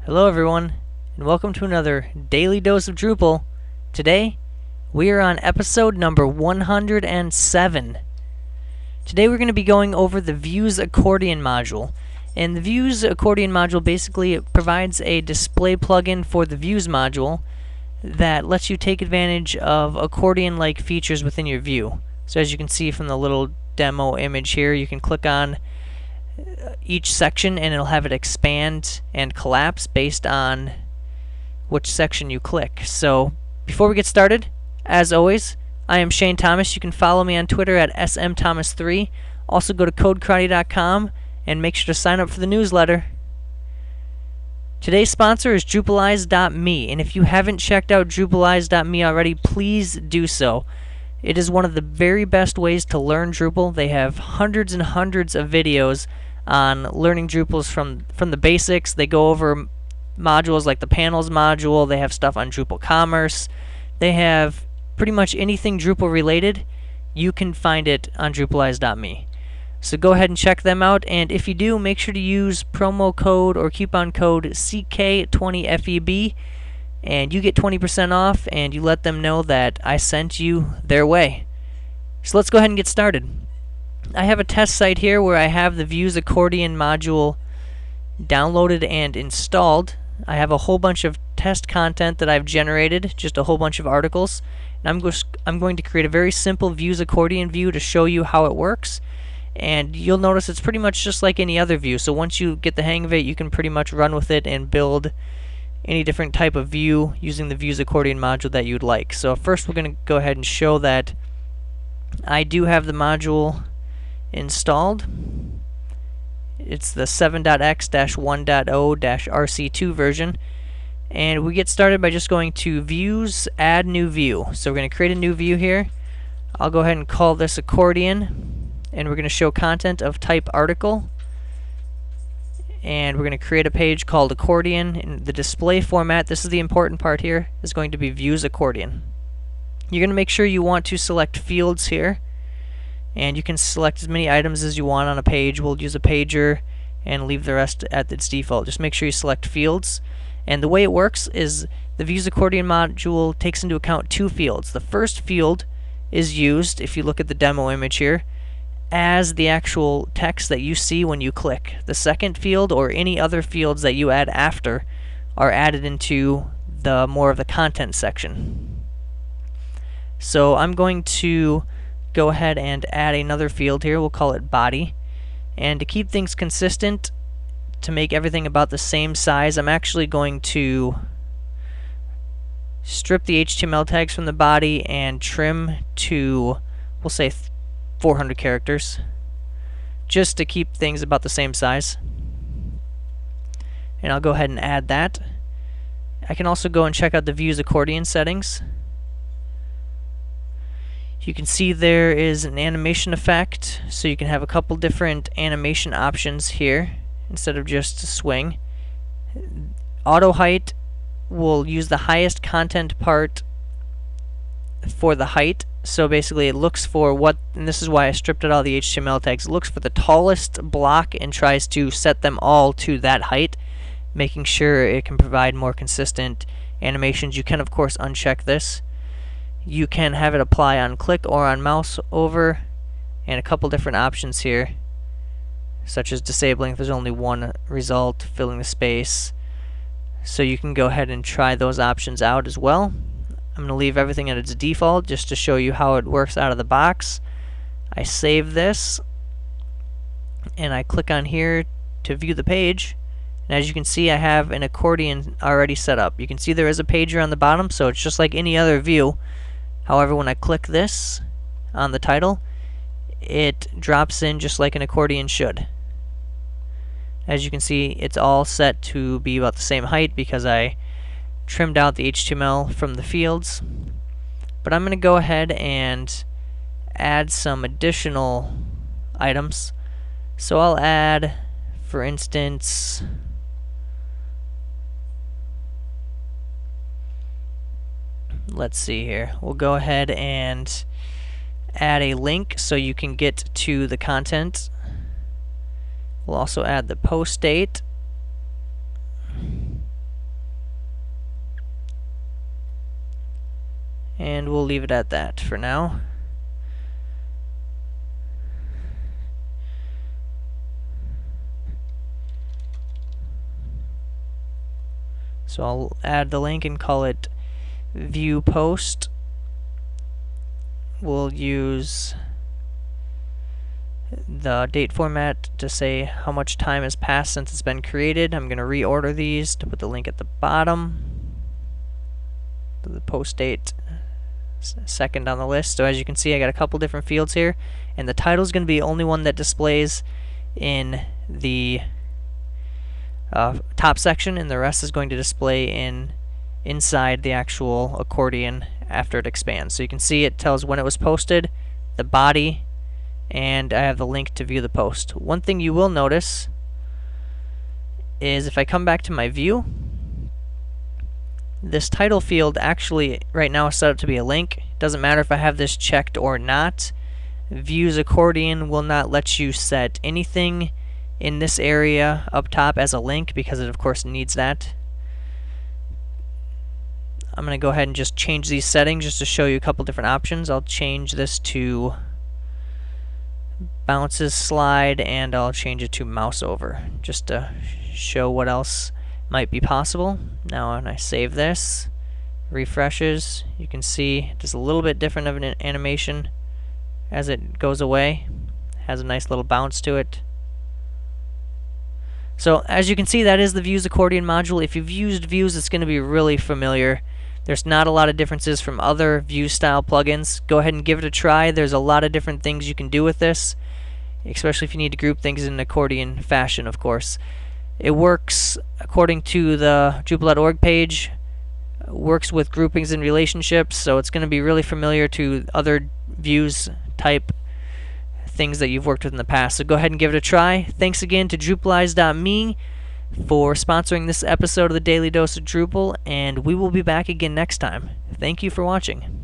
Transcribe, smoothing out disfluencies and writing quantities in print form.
Hello everyone, and welcome to another Daily Dose of Drupal. Today, we are on episode number 107. Today we're going to be going over the Views Accordion module. And the Views Accordion module basically provides a display plugin for the Views module that lets you take advantage of accordion-like features within your view. So as you can see from the little demo image here, you can click on each section and it'll have it expand and collapse based on which section you click. So before we get started, as always, I am Shane Thomas. You can follow me on Twitter at smthomas3. Also go to codekarate.com and make sure to sign up for the newsletter. Today's sponsor is Drupalize.me, and if you haven't checked out Drupalize.me already, please do so. It is one of the very best ways to learn Drupal. They have hundreds and hundreds of videos on learning Drupals from the basics. They go over modules like the panels module. They have stuff on Drupal Commerce. They have pretty much anything Drupal related. You can find it on Drupalize.me. So go ahead and check them out, and if you do, make sure to use promo code or coupon code CK20FEB, and you get 20% off, and you let them know that I sent you their way. So let's go ahead and get started. I have a test site here where I have the Views Accordion module downloaded and installed. I have a whole bunch of test content that I've generated, just a whole bunch of articles. And I'm going to create a very simple Views Accordion view to show you how it works. And you'll notice it's pretty much just like any other view. So once you get the hang of it, you can pretty much run with it and build any different type of view using the Views Accordion module that you'd like. So first we're going to go ahead and show that I do have the module installed. It's the 7.x-1.0-RC2 version. And we get started by just going to Views, Add New View. So we're going to create a new view here. I'll go ahead and call this Accordion. And we're going to show content of type article. And we're going to create a page called Accordion. In the display format, this is the important part here, is going to be Views Accordion. You're going to make sure you want to select fields here. And you can select as many items as you want on a page. We'll use a pager and leave the rest at its default. Just make sure you select fields. And the way it works is the Views Accordion module takes into account two fields. The first field is used, if you look at the demo image here, as the actual text that you see when you click. The second field or any other fields that you add after are added into the more of the content section. So I'm going to go ahead and add another field here. We'll call it body. And to keep things consistent, to make everything about the same size, I'm actually going to strip the HTML tags from the body and trim to, we'll say, 400 characters, just to keep things about the same size. And I'll go ahead and add that. I can also go and check out the Views Accordion settings. You can see there is an animation effect, so you can have a couple different animation options here instead of just a swing. Auto height will use the highest content part for the height. So basically it looks for what, and this is why I stripped out all the HTML tags, it looks for the tallest block and tries to set them all to that height, making sure it can provide more consistent animations. You can of course uncheck this. You can have it apply on click or on mouse over, and a couple different options here, such as disabling if there's only one result, filling the space. So you can go ahead and try those options out as well. I'm going to leave everything at its default just to show you how it works out of the box. I save this and I click on here to view the page, and as you can see I have an accordion already set up. You can see there is a pager on the bottom, so it's just like any other view. However, when I click this on the title, it drops in just like an accordion should. As you can see, it's all set to be about the same height because I trimmed out the HTML from the fields. But I'm going to go ahead and add some additional items. So I'll add, for instance, let's see here. We'll go ahead and add a link so you can get to the content. We'll also add the post date. and we'll leave it at that for now. So I'll add the link and call it view post. We'll use the date format to say how much time has passed since it's been created. I'm going to reorder these to put the link at the bottom. The post date second on the list. So as you can see, I got a couple different fields here, and the title is going to be the only one that displays in the top section, and the rest is going to display inside the actual accordion after it expands. So you can see it tells when it was posted, the body, and I have the link to view the post. One thing you will notice is if I come back to my view, this title field actually right now is set up to be a link. It doesn't matter if I have this checked or not. Views Accordion will not let you set anything in this area up top as a link because it of course needs that. I'm going to go ahead and just change these settings just to show you a couple different options. I'll change this to bounces slide, and I'll change it to mouse over just to show what else might be possible. Now when I save this, refreshes, you can see just a little bit different of an animation as it goes away. Has a nice little bounce to it. So as you can see, that is the Views Accordion module. If you've used Views, it's going to be really familiar. There's not a lot of differences from other View style plugins. Go ahead and give it a try. There's a lot of different things you can do with this, especially if you need to group things in an accordion fashion, of course. It works according to the Drupal.org page, works with groupings and relationships, so it's going to be really familiar to other Views type things that you've worked with in the past. So go ahead and give it a try. Thanks again to Drupalize.me for sponsoring this episode of the Daily Dose of Drupal, and we will be back again next time. Thank you for watching.